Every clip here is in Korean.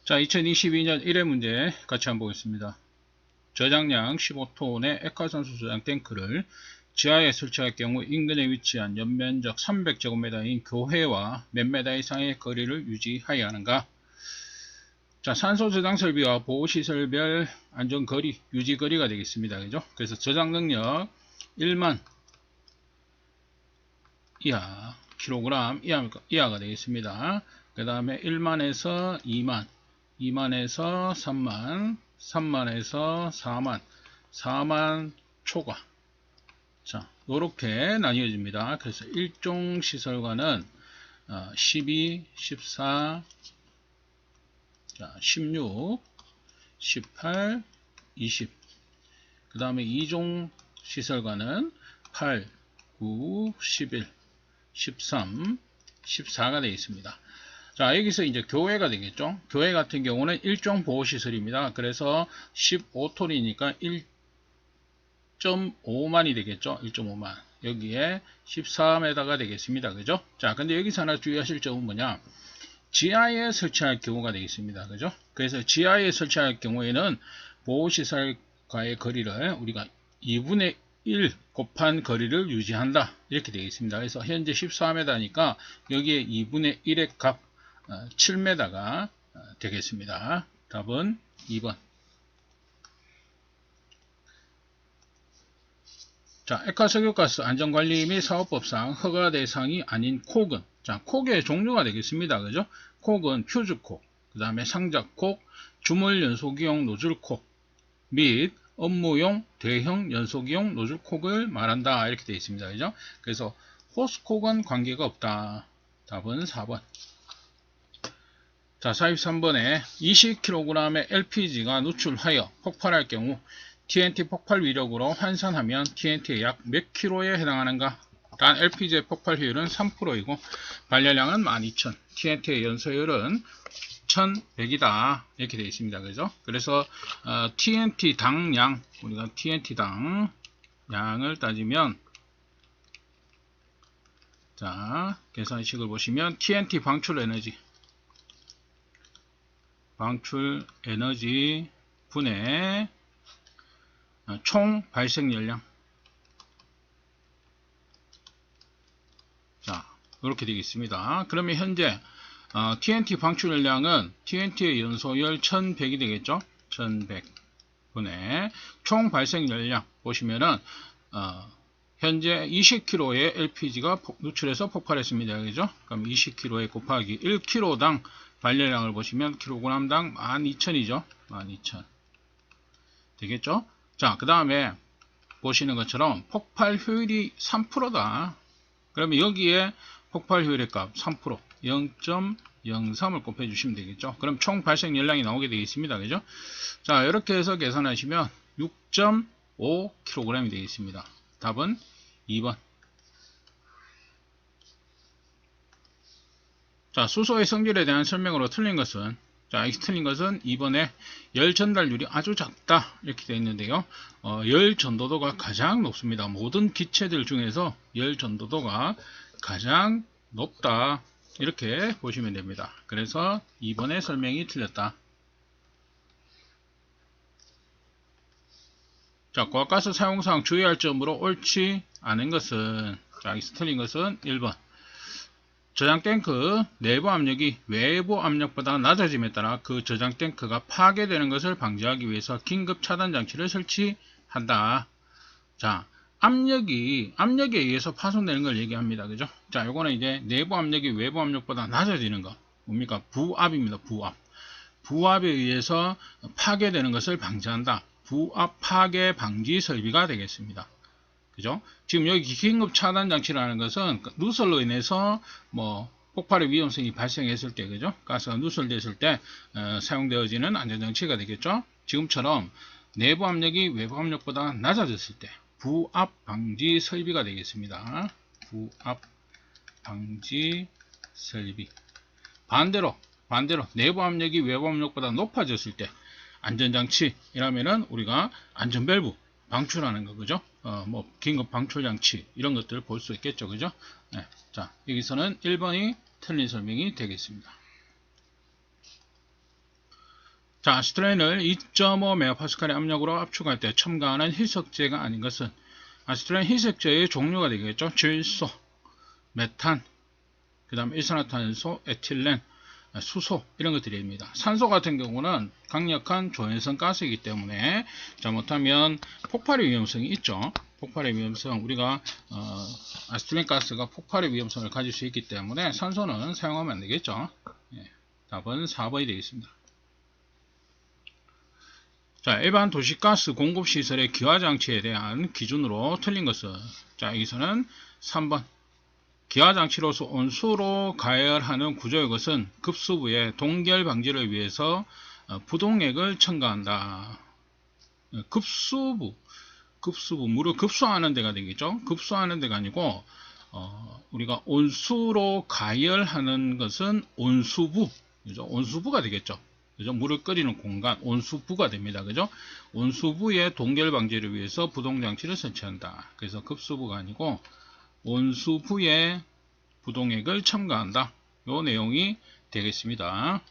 자, 2022년 1회 문제 같이 한번 보겠습니다. 저장량 15톤의 액화산소 저장 탱크를 지하에 설치할 경우 인근에 위치한 연면적 300제곱미터인 교회와 몇 미터 이상의 거리를 유지하여야 하는가? 자, 산소 저장 설비와 보호시설별 안전거리, 유지거리가 되겠습니다. 그죠? 그래서 저장 능력 1만 이하, 킬로그램 이하가 되겠습니다. 그 다음에 1만에서 2만, 2만에서 3만, 3만에서 4만, 4만 초과. 자, 요렇게 나뉘어집니다. 그래서 1종 시설과는 12, 14, 16, 18, 20. 그 다음에 2종 시설과는 8, 9, 11, 13, 14가 되어 있습니다. 자, 여기서 이제 교회가 되겠죠. 교회 같은 경우는 1종 보호시설입니다. 그래서 15톤이니까 1.5만이 되겠죠. 1.5만. 여기에 14m가 되겠습니다. 그죠? 자, 근데 여기서 하나 주의하실 점은 뭐냐? 지하에 설치할 경우가 되겠습니다. 그죠? 그래서 지하에 설치할 경우에는 보호시설과의 거리를 우리가 2분의 1 곱한 거리를 유지한다. 이렇게 되겠습니다. 그래서 현재 14m니까 여기에 2분의 1의 값 7m가 되겠습니다. 답은 2번. 자, 액화석유가스 안전관리 및 사업법상 허가 대상이 아닌 콕은, 자, 콕의 종류가 되겠습니다. 그죠? 콕은 퓨즈콕, 그 다음에 상자콕, 주물 연소기용 노즐콕 및 업무용 대형 연소기용 노즐콕을 말한다. 이렇게 되어 있습니다. 그죠? 그래서 호스콕은 관계가 없다. 답은 4번. 자, 43번에 20kg의 LPG가 누출하여 폭발할 경우 TNT 폭발 위력으로 환산하면 TNT의 약 몇 킬로에 해당하는가? 단 LPG의 폭발 효율은 3%이고 발열량은 12,000, TNT의 연소율은 1100이다. 이렇게 되어 있습니다. 그죠? 그래서 TNT 당량, 우리가 TNT 당 양을 따지면, 자, 계산식을 보시면 TNT 방출 에너지 분의 총 발생 열량. 자, 이렇게 되겠습니다. 그러면 현재 TNT 방출 열량은 TNT의 연소열 1100이 되겠죠? 1100 분의 총 발생 열량 보시면은 현재 20kg의 LPG가 누출해서 폭발했습니다. 그죠? 그럼 20kg에 곱하기 1kg당 발열량을 보시면 킬로그램당 12,000이죠. 12,000 되겠죠? 자, 그 다음에 보시는 것처럼 폭발 효율이 3%다. 그러면 여기에 폭발 효율의 값 3%, 0.03을 곱해 주시면 되겠죠. 그럼 총 발생 열량이 나오게 되겠습니다. 그죠? 자, 이렇게 해서 계산하시면 6.5kg이 되겠습니다. 답은 2번. 자, 수소의 성질에 대한 설명으로 틀린 것은, 자, 틀린 것은 2번에 열 전달률이 아주 작다. 이렇게 되어 있는데요. 열 전도도가 가장 높습니다. 모든 기체들 중에서 열 전도도가 가장 높다. 이렇게 보시면 됩니다. 그래서 2번의 설명이 틀렸다. 자, 고압가스 사용상 주의할 점으로 옳지 않은 것은, 자, 여기서 틀린 것은 1번. 저장 탱크 내부 압력이 외부 압력보다 낮아짐에 따라 그 저장 탱크가 파괴되는 것을 방지하기 위해서 긴급 차단 장치를 설치한다. 자, 압력에 의해서 파손되는 걸 얘기합니다. 그죠? 자, 요거는 이제 내부 압력이 외부 압력보다 낮아지는 거. 뭡니까? 부압입니다. 부압. 부압에 의해서 파괴되는 것을 방지한다. 부압 파괴 방지 설비가 되겠습니다. 그죠? 지금 여기 긴급 차단 장치라는 것은 누설로 인해서 뭐 폭발의 위험성이 발생했을 때, 그죠? 가스가 누설됐을 때 사용되어지는 안전장치가 되겠죠? 지금처럼 내부 압력이 외부 압력보다 낮아졌을 때 부압 방지 설비가 되겠습니다. 부압 방지 설비. 반대로 내부 압력이 외부 압력보다 높아졌을 때 안전장치이라면은 우리가 안전밸브 방출하는 거, 그죠? 뭐 긴급 방출 장치 이런 것들을 볼 수 있겠죠. 그죠? 네. 자, 여기서는 1번이 틀린 설명이 되겠습니다. 자, 아시트렌을 2.5MPa의 압력으로 압축할 때 첨가하는 희석제가 아닌 것은 아시트렌 희석제의 종류가 되겠죠. 질소, 메탄, 그 다음 일산화탄소, 에틸렌, 수소 이런 것들입니다. 산소 같은 경우는 강력한 조연성 가스이기 때문에 잘못하면 폭발의 위험성이 있죠. 폭발의 위험성, 우리가 아시트렌 가스가 폭발의 위험성을 가질 수 있기 때문에 산소는 사용하면 안 되겠죠. 예, 답은 4번이 되겠습니다. 자, 일반 도시가스 공급시설의 기화장치에 대한 기준으로 틀린 것은, 자, 여기서는 3번. 기화장치로서 온수로 가열하는 구조의 것은 급수부의 동결 방지를 위해서 부동액을 첨가한다. 급수부, 물을 급수하는 데가 되겠죠. 급수하는 데가 아니고, 우리가 온수로 가열하는 것은 온수부, 그죠? 온수부가 되겠죠. 그죠? 물을 끓이는 공간, 온수부가 됩니다. 그죠? 온수부의 동결 방지를 위해서 부동장치를 설치한다. 그래서 급수부가 아니고, 온수부에 부동액을 첨가한다. 요 내용이 되겠습니다.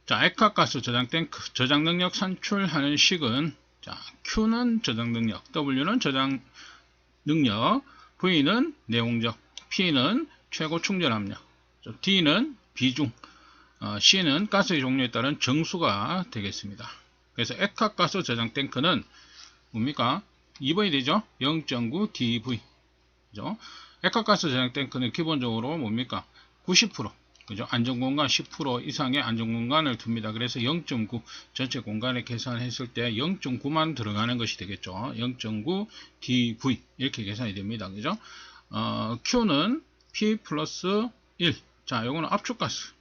자, 액화가스 저장 탱크, 저장 능력 산출하는 식은, 자, Q는 저장 능력, W는 저장 능력, V는 내용적, P는 최고 충전 압력, D는 비중, C는 가스의 종류에 따른 정수가 되겠습니다. 그래서 액화가스 저장 탱크는 뭡니까? 2번이 되죠? 0.9 dV. 그죠? 액화가스 저장 탱크는 기본적으로 뭡니까? 90%. 그죠? 안전공간 10% 이상의 안전공간을 둡니다. 그래서 0.9 전체 공간에 계산했을 때 0.9만 들어가는 것이 되겠죠. 0.9 dV 이렇게 계산이 됩니다. 그죠? Q는 P 플러스 1. 자, 요거는 압축가스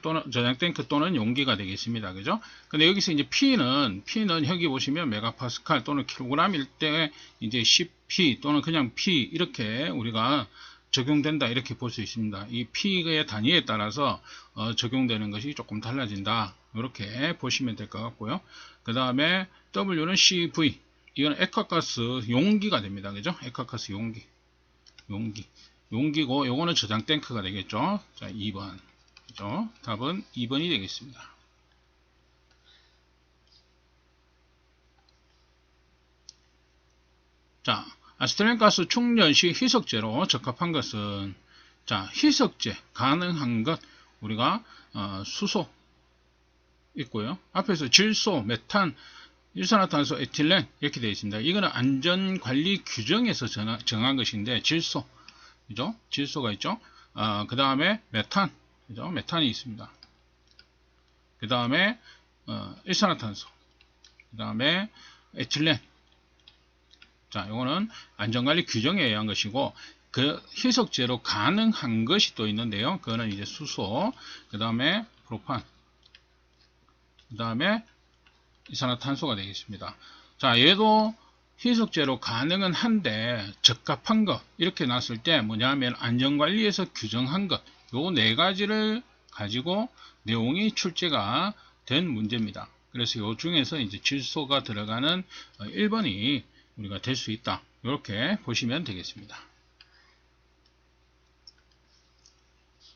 또는 저장 탱크 또는 용기가 되겠습니다. 그죠? 근데 여기서 이제 P는 여기 보시면 메가파스칼 또는 킬로그램일 때 이제 10P 또는 그냥 P 이렇게 우리가 적용된다 이렇게 볼 수 있습니다. 이 P의 단위에 따라서 적용되는 것이 조금 달라진다. 이렇게 보시면 될 것 같고요. 그 다음에 W는 CV. 이건 액화가스 용기가 됩니다. 그죠? 액화가스 용기고 요거는 저장 탱크가 되겠죠. 자, 2번. 그죠? 답은 2번이 되겠습니다. 자, 아시트렌 가스 충전 시 희석제로 적합한 것은, 자, 희석제 가능한 것 우리가 수소 있고요. 앞에서 질소, 메탄, 일산화탄소, 에틸렌 이렇게 되어 있습니다. 이거는 안전관리 규정에서 정한 것인데 질소, 그죠? 질소가 있죠. 그 다음에 메탄, 그죠? 메탄이 있습니다. 그 다음에 일산화탄소, 그 다음에 에틸렌. 자, 이거는 안전관리 규정에 의한 것이고, 그 희석제로 가능한 것이 또 있는데요. 그거는 이제 수소, 그 다음에 프로판, 그 다음에 이산화탄소가 되겠습니다. 자, 얘도 희석제로 가능은 한데 적합한 것 이렇게 놨을 때 뭐냐면 안전관리에서 규정한 것 요 네 가지를 가지고 내용이 출제가 된 문제입니다. 그래서 요 중에서 이제 질소가 들어가는 1번이 우리가 될 수 있다. 이렇게 보시면 되겠습니다.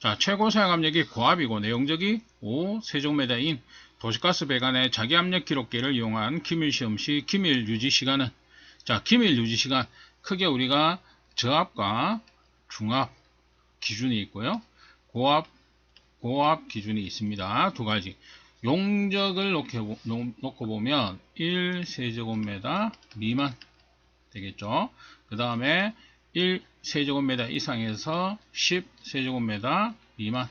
자, 최고 사용 압력이 고압이고 내용적이 5세제곱미터인 도시가스 배관의 자기 압력 기록기를 이용한 기밀 시험 시 기밀 유지 시간은, 자, 기밀 유지 시간 크게 우리가 저압과 중압 기준이 있고요. 고압 기준이 있습니다. 두 가지. 용적을 놓고 보면 1세제곱미터 미만 되겠죠. 그 다음에 1세제곱미터 이상에서 10세제곱미터 미만.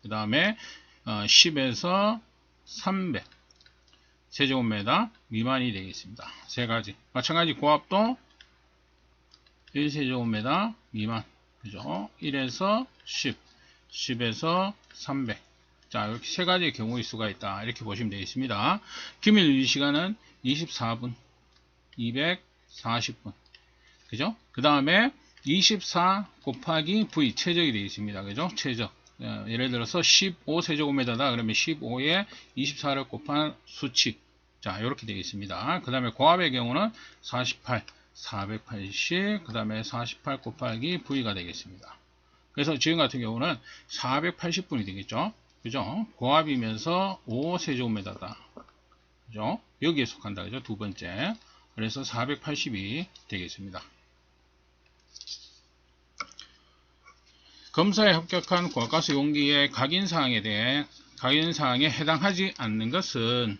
그 다음에 10에서 300 세제곱미터 미만이 되겠습니다. 세 가지. 마찬가지 고압도 1세제곱미터 미만. 그죠? 1에서 10, 10에서 300. 자, 이렇게 세 가지의 경우일 수가 있다. 이렇게 보시면 되겠습니다. 기밀 유지 시간은 24분, 240분. 그죠? 그 다음에 24 곱하기 V, 최적이 되어 있습니다. 그죠? 최적. 예를 들어서 15세제곱미터다. 그러면 15에 24를 곱한 수치. 자, 이렇게 되어 있습니다. 그 다음에 고압의 경우는 48, 480, 그 다음에 48 곱하기 V가 되겠습니다. 그래서 지금 같은 경우는 480분이 되겠죠. 그죠? 고압이면서 5세제곱미터다. 그죠? 여기에 속한다. 그죠? 두 번째. 그래서 480이 되겠습니다. 검사에 합격한 고압가스 용기의 각인사항에 해당하지 않는 것은,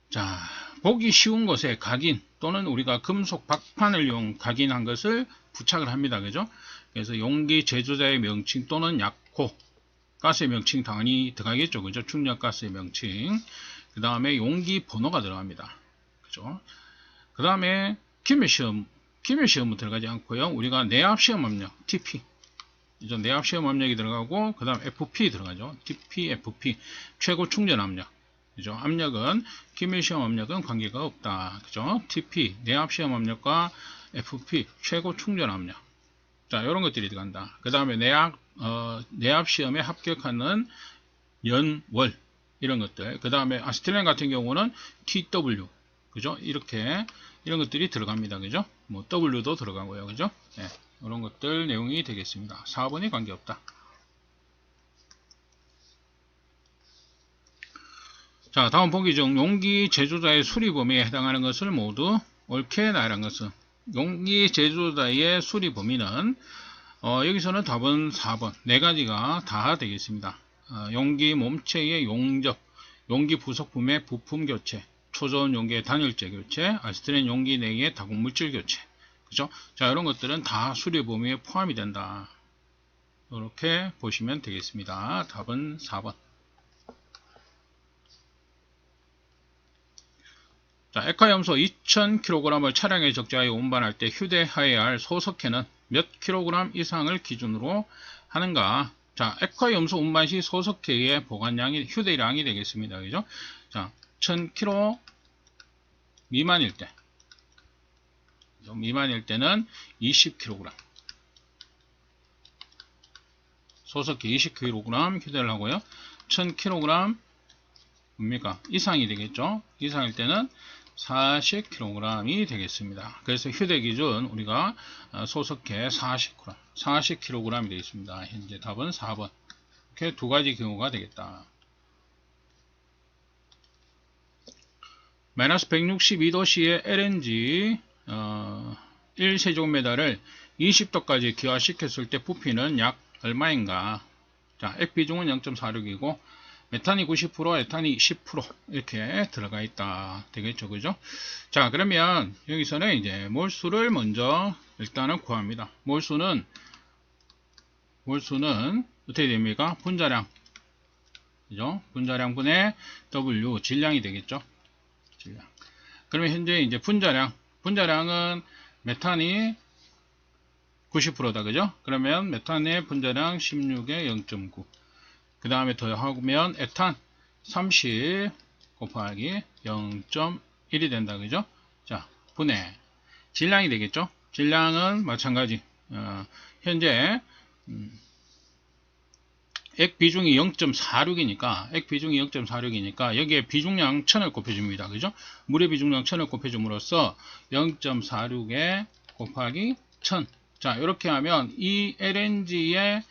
자, 보기 쉬운 곳에 각인 또는 우리가 금속 박판을 이용 각인한 것을 부착을 합니다. 그죠? 그래서 용기 제조자의 명칭 또는 약호, 가스의 명칭 당연히 들어가겠죠. 그죠? 충력가스의 명칭. 그 다음에 용기 번호가 들어갑니다. 그죠? 그 다음에 기밀시험은 들어가지 않고요. 우리가 내압시험 압력, TP. 이제 내압시험 압력이 들어가고, 그 다음 FP 들어가죠. TP, FP. 최고 충전 압력. 그죠? 압력은, 기밀시험 압력은 관계가 없다. 그죠? TP, 내압시험 압력과 FP, 최고 충전 압력. 자, 이런 것들이 들어간다. 그 다음에 내압시험에 합격하는 연, 월. 이런 것들. 그 다음에 아스틸렌 같은 경우는 TW. 그죠? 이렇게, 이런 것들이 들어갑니다. 그죠? 뭐, W도 들어가고요. 그죠? 네, 이런 것들 내용이 되겠습니다. 4번이 관계없다. 자, 다음 보기 중 용기 제조자의 수리 범위에 해당하는 것을 모두 옳게 나열한 것은, 용기 제조자의 수리 범위는, 여기서는 답은 4번. 네 가지가 다 되겠습니다. 용기 몸체의 용접, 용기 부속품의 부품 교체, 초저온 용기의 단열재 교체, 아스틸렌 용기 내의 다국물질 교체. 그죠? 자, 이런 것들은 다 수리 범위에 포함이 된다. 이렇게 보시면 되겠습니다. 답은 4번. 자, 액화염소 2000kg을 차량에 적재하여 운반할 때 휴대하여야 할 소석회는 몇 kg 이상을 기준으로 하는가? 자, 액화염소 운반 시 소석회의 보관량이 휴대량이 되겠습니다. 그죠? 자, 1000kg 미만일 때는 20kg. 소석회 20kg 휴대를 하고요. 1000kg 뭡니까? 이상이 되겠죠? 이상일 때는 40kg이 되겠습니다. 그래서 휴대 기준 우리가 소석회 40kg이 되겠습니다. 현재 답은 4번. 이렇게 두 가지 경우가 되겠다. 마이너스 162도씨의 LNG 1세제곱미터를 20도까지 기화시켰을 때 부피는 약 얼마인가? 자, 액비중은 0.46이고 메탄이 90%, 에탄이 10% 이렇게 들어가 있다. 되겠죠, 그죠? 자, 그러면 여기서는 이제 몰수를 먼저 일단은 구합니다. 몰수는 어떻게 됩니까? 분자량, 그죠? 분자량 분의 W, 질량이 되겠죠? 질량. 그러면 현재 이제 분자량은 메탄이 90%다, 그죠? 그러면 메탄의 분자량 16에 0.9. 그 다음에 더하면 에탄 30 곱하기 0.1이 된다. 그죠? 자, 분해. 질량이 되겠죠? 질량은 마찬가지. 현재, 액 비중이 0.46이니까, 여기에 비중량 1000을 곱해줍니다. 그죠? 물의 비중량 1000을 곱해줌으로써 0.46에 곱하기 1000. 자, 이렇게 하면 이 LNG의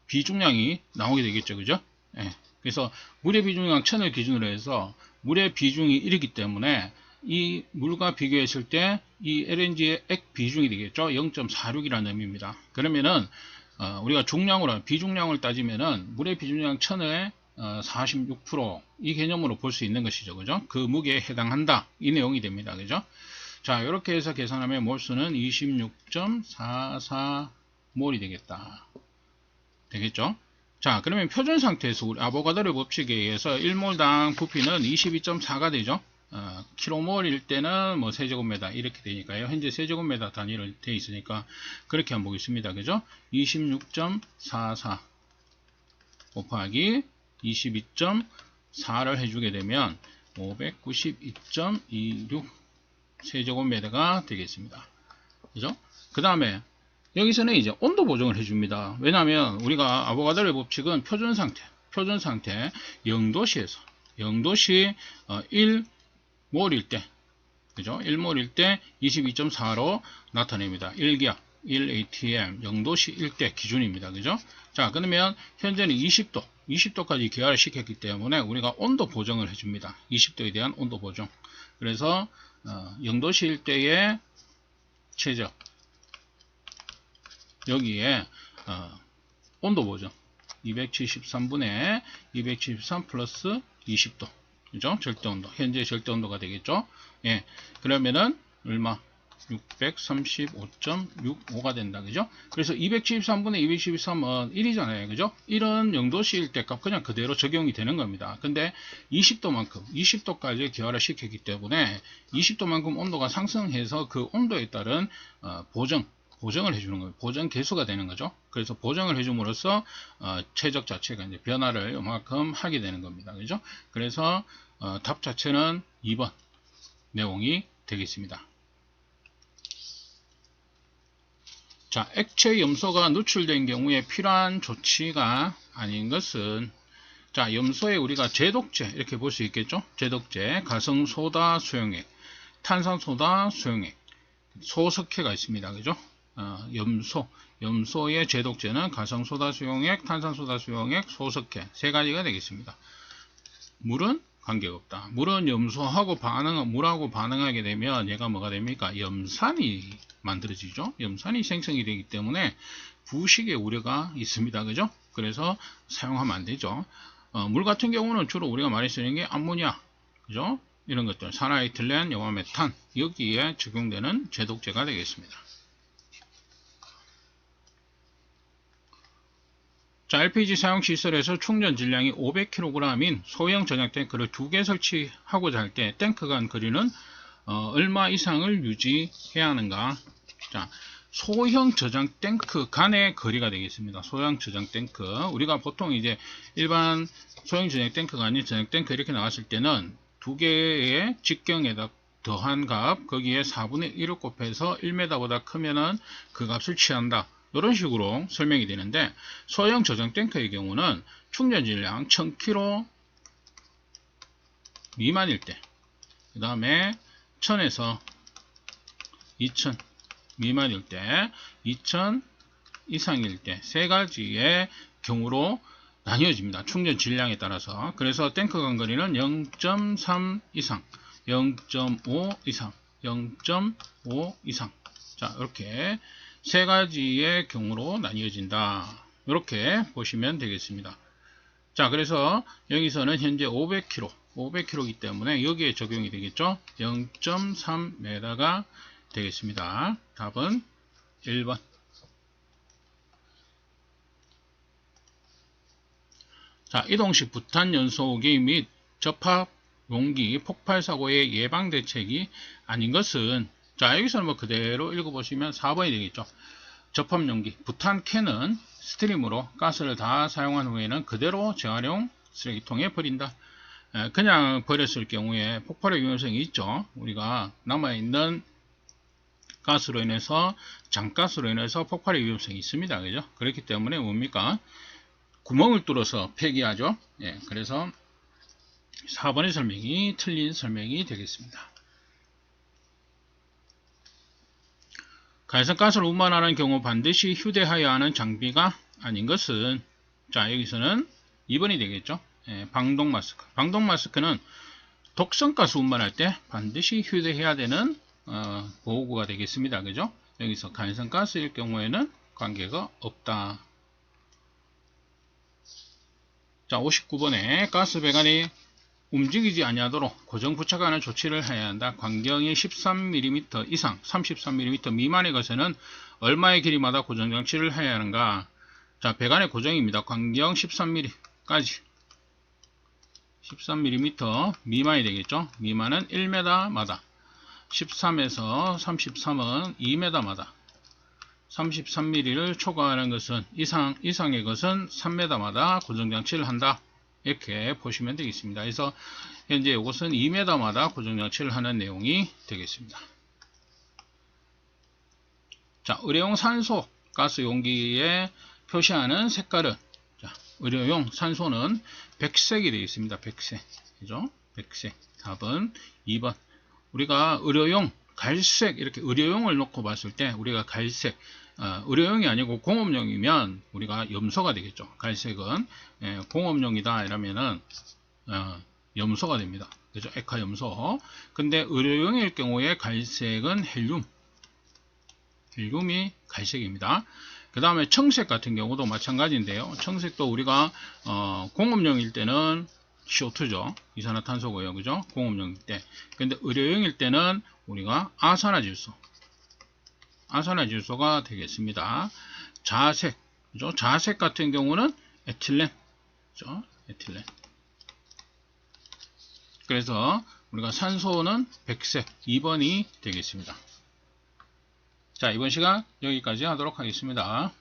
비중량이 나오게 되겠죠. 그죠? 예. 그래서 물의 비중량 1000을 기준으로 해서 물의 비중이 1이기 때문에 이 물과 비교했을 때 이 LNG의 액 비중이 되겠죠. 0.46이라는 의미입니다. 그러면은 우리가 비중량을 따지면은 물의 비중량 1000의 46% 이 개념으로 볼 수 있는 것이죠. 그죠? 그 무게에 해당한다. 이 내용이 됩니다. 그죠? 자, 이렇게 해서 계산하면 몰수는 26.44몰이 되겠다. 되겠죠? 자, 그러면 표준 상태에서 우리 아보가드로 법칙에 의해서 1몰당 부피는 22.4가 되죠? 킬로몰일 때는 뭐 세제곱미터 이렇게 되니까요. 현재 세제곱미터 단위로 되어 있으니까 그렇게 한번 보겠습니다. 그죠? 26.44 곱하기 22.4를 해주게 되면 592.26 세제곱미터가 되겠습니다. 그죠? 그 다음에 여기서는 이제 온도 보정을 해줍니다. 왜냐하면 우리가 아보가드로의 법칙은 표준 상태 0도시에서 0도시 1몰일 때 그죠? 1몰일 때 22.4로 나타냅니다. 1기압, 1atm, 0도씨 1대 기준입니다. 그죠? 자, 그러면 현재는 20도까지 기하를 시켰기 때문에 우리가 온도 보정을 해줍니다. 20도에 대한 온도 보정. 그래서 0도씨 1대의 최저, 여기에 온도 보정 273분의 273 플러스 20도, 그죠? 절대온도, 현재 절대온도가 되겠죠? 예, 그러면은 얼마? 635.65가 된다, 그죠? 그래서 273분의 273은 1이잖아요, 그죠? 1은 0도씨 때 값 그냥 그대로 적용이 되는 겁니다. 근데 20도까지 기하를 시켰기 때문에 20도만큼 온도가 상승해서 그 온도에 따른 보정을 해주는 거예요. 보정 개수가 되는 거죠. 그래서 보정을 해줌으로써 최적 자체가 이제 변화를 이만큼 하게 되는 겁니다. 그죠? 그래서 답 자체는 2번 내용이 되겠습니다. 자, 액체 염소가 누출된 경우에 필요한 조치가 아닌 것은, 자, 염소에 우리가 제독제 이렇게 볼 수 있겠죠? 제독제, 가성소다 수용액, 탄산소다 수용액, 소석회가 있습니다. 그죠? 염소의 제독제는 가성소다 수용액, 탄산소다 수용액, 소석회 세 가지가 되겠습니다. 물은 관계없다. 물은 염소하고 물하고 반응하게 되면 얘가 뭐가 됩니까? 염산이 만들어지죠. 염산이 생성이 되기 때문에 부식의 우려가 있습니다. 그죠? 그래서 사용하면 안 되죠. 물 같은 경우는 주로 우리가 많이 쓰는 게 암모니아, 그죠? 이런 것들, 산화에틸렌, 염화메탄, 여기에 적용되는 제독제가 되겠습니다. 자, LPG 사용시설에서 충전 질량이 500kg인 소형 저장 탱크를 2개 설치하고자 할 때 탱크 간 거리는 얼마 이상을 유지해야 하는가? 자, 소형 저장 탱크 간의 거리가 되겠습니다. 소형 저장 탱크. 우리가 보통 이제 일반 소형 저장 탱크가 아닌 저장 탱크 이렇게 나왔을 때는 2개의 직경에다 더한 값, 거기에 4분의 1을 곱해서 1m보다 크면은 그 값을 취한다. 이런 식으로 설명이 되는데, 소형 저장 탱크의 경우는 충전 질량 1000kg 미만일 때, 그 다음에 1000에서 2000 미만일 때, 2000 이상일 때, 세 가지의 경우로 나뉘어집니다. 충전 질량에 따라서. 그래서 탱크 간거리는 0.3 이상, 0.5 이상, 0.5 이상. 자, 이렇게 세 가지의 경우로 나뉘어진다. 이렇게 보시면 되겠습니다. 자, 그래서 여기서는 현재 500kg이기 때문에 여기에 적용이 되겠죠. 0.3m가 되겠습니다. 답은 1번. 자, 이동식 부탄 연소기 및 접합 용기 폭발 사고의 예방 대책이 아닌 것은, 자, 여기서는 뭐 그대로 읽어보시면 4번이 되겠죠. 접합용기, 부탄캔은 스트림으로 가스를 다 사용한 후에는 그대로 재활용 쓰레기통에 버린다. 그냥 버렸을 경우에 폭발의 위험성이 있죠. 우리가 남아있는 가스로 인해서, 장가스로 인해서 폭발의 위험성이 있습니다. 그죠? 그렇기 때문에 뭡니까? 구멍을 뚫어서 폐기하죠. 예, 그래서 4번의 설명이 틀린 설명이 되겠습니다. 가스를 운반하는 경우 반드시 휴대하여야 하는 장비가 아닌 것은, 자, 여기서는 2번이 되겠죠. 예, 방독 마스크. 방독 마스크는 독성가스 운반할 때 반드시 휴대해야 되는 보호구가 되겠습니다. 그죠? 여기서 간성가스일 경우에는 관계가 없다. 자, 59번에 가스 배관이 움직이지 아니하도록 고정 부착하는 조치를 해야 한다. 관경이 13mm 이상, 33mm 미만의 것에는 얼마의 길이마다 고정 장치를 해야 하는가? 자, 배관의 고정입니다. 관경 13mm까지. 13mm 미만이 되겠죠. 미만은 1m마다. 13에서 33은 2m마다. 33mm를 초과하는 것은 이상의 것은 3m마다 고정장치를 한다. 이렇게 보시면 되겠습니다. 그래서 현재 이것은 2m마다 고정장치를 하는 내용이 되겠습니다. 자, 의료용 산소 가스 용기에 표시하는 색깔은, 자, 의료용 산소는 백색이 되어 있습니다. 백색. 그죠? 백색. 답은 2번. 우리가 의료용, 갈색, 이렇게 의료용을 놓고 봤을 때 우리가 갈색, 의료용이 아니고 공업용이면 우리가 염소가 되겠죠. 갈색은 공업용이다 이러면은 염소가 됩니다. 그죠? 에카 염소. 근데 의료용일 경우에 갈색은 헬륨이 갈색입니다. 그 다음에 청색 같은 경우도 마찬가지인데요. 청색도 우리가 공업용일 때는 CO2죠. 이산화탄소고요. 그죠? 공업용일 때. 근데 의료용일 때는 우리가 아산화질소가 되겠습니다. 자색, 그죠? 자색 같은 경우는 에틸렌, 그죠? 에틸렌. 그래서 우리가 산소는 백색 2번이 되겠습니다. 자, 이번 시간 여기까지 하도록 하겠습니다.